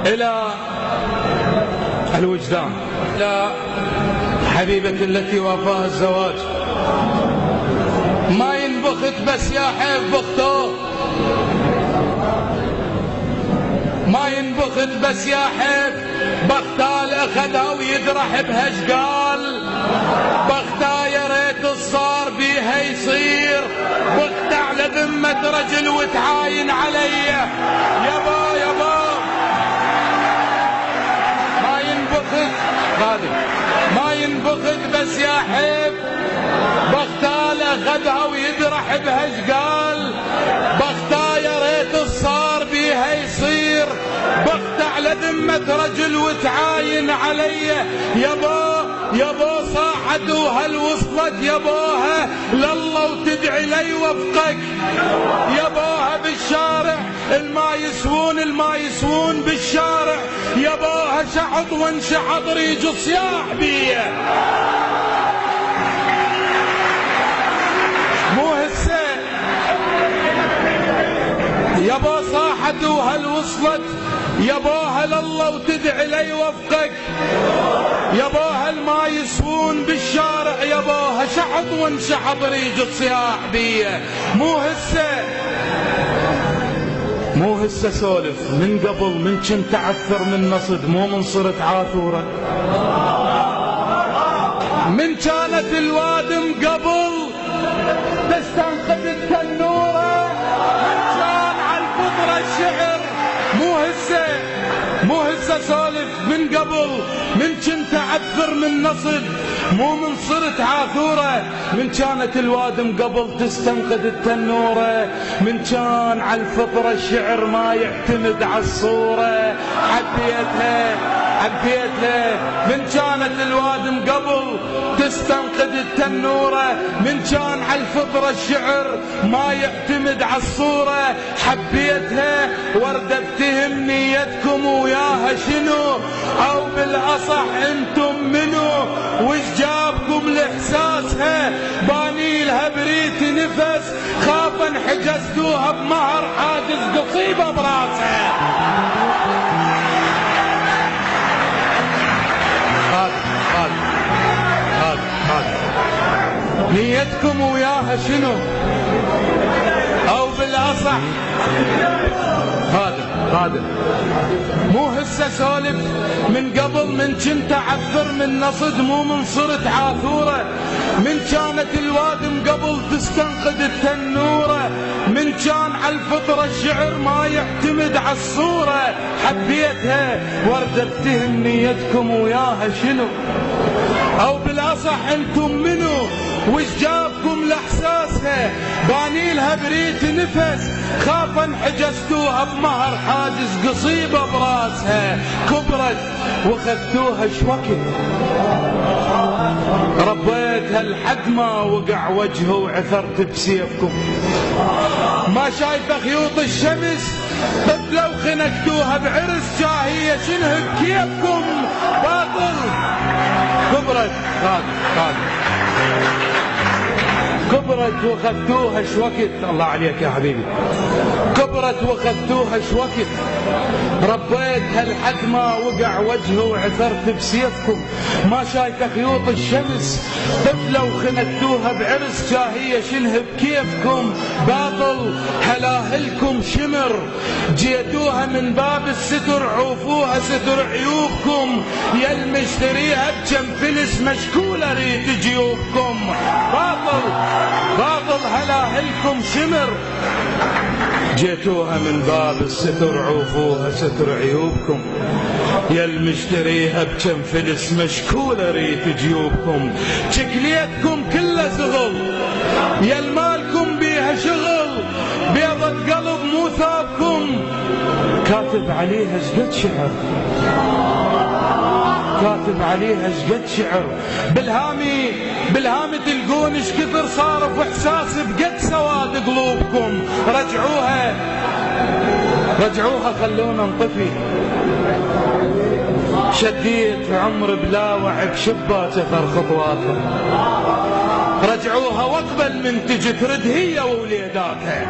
إلى الوجدان، إلى حبيبتي التي وافاها الزواج. ما ينبخت بس يا حيف بخته، ما ينبخت بس يا حيف بختال اخذها ويدرح بها شقال. بختها يا ريت الصار بيها يصير، بختها على ذمة رجل وتعاين علي. يابا يابا ما ينبخت غادر، ما ينبخت بس يا حيف بختال اخذها ويدرح بها شقال. بختها يا ريت الصار بيها يصير، بختها على ذمة رجل وتعاين علي. يابا يابا صاحت وهل وصلت ياباها لله وتدعي لي وفقك. ياباها بالشارع الما يسوون، الما يسوون بالشارع. ياباها شحط وانشحط ريج صياح بيه. مو هسه يابا صاحت وهل وصلت. ياباها لله وتدعي لي وفقك. ياباها الما يسوون بالشارع. ياباها شحط وانشحط ريج صياح بيه. مو هسه سولف من قبل، من كنت اعثر من نصد، مو من صرت عاثوره. من كانت الوادم قبل تستنقذ التنوره، من كان على الفطره الشعر. مو هسه سولف من قبل، من كنت اعثر من نصد، مو من صرت عاثوره. من كانت الوادم قبل تستنقذ التنوره، من كان على الفطره الشعر ما يعتمد على الصوره. حبيتها من كانت الوادم قبل تستنقذ التنوره، من كان على الفطره الشعر ما يعتمد على الصوره. حبيتها وردة بتهم نيتكم وياها شنو، او بالاصح انتم منو، وش جابكم لاحساسها. بانيلها بريت نفس خافا حجزتوها بمهر حاجز قصيبه براسها. نيتكم وياها شنو، او بالاصح هذا مو هسه سولف من قبل، من كنت اعثر من نصد، مو من صرت عاثوره. من كانت الوادم قبل تستنقذ التنوره، من كان على الفطره الشعر ما يعتمد على الصوره. حبيتها وردة بتهم نيتكم وياها شنو، او بالاصح انتم منو، وش جابكم لاحساسها. بانيلها بريت نفس خافا حجزتوها بمهر حاجز قصيبه براسها. كبرت واخذتوها شوكت، ربيتها لحد ما وقع وجهه وعثرت بسيفكم. ما شايفه خيوط الشمس طفله وخنقتوها بعرس جاهيه شنه بكيفكم. باطل. كبرت واخذتوها شوكت. الله عليك يا حبيبي. كبرت واخذتوها شوكت، ربيتها لحد ما وقع وجهه وعثرت بسيفكم. ما شايفه خيوط الشمس طفله وخنقتوها بعرس جاهيه شنه بكيفكم. باطل. هلاهلكم شمر جيتوها من باب الستر، عوفوها ستر عيوبكم. يا المشتريها بجم فلس مشكوله ريت جيوبكم. باطل هلاهلكم شمر جيتوها من باب الستر، عوفوها ستر عيوبكم. يا المشتريها بكم فلس مشكوله ريت جيوبكم. شكليتكم كلها زغل، يا المالكم بيها شغل. بيضة قلب مو ثابكم. كاتب عليها شقد شعر، كاتب عليها شقد شعر. بالهامي تلقون ايش كثر صارف احساس بقد سواد قلوبكم. رجعوها خلونا نطفي. شديت عمر بلا وعي بشباك اثر خطواتها. رجعوها واقبل من تجي ترد هي ووليداتها.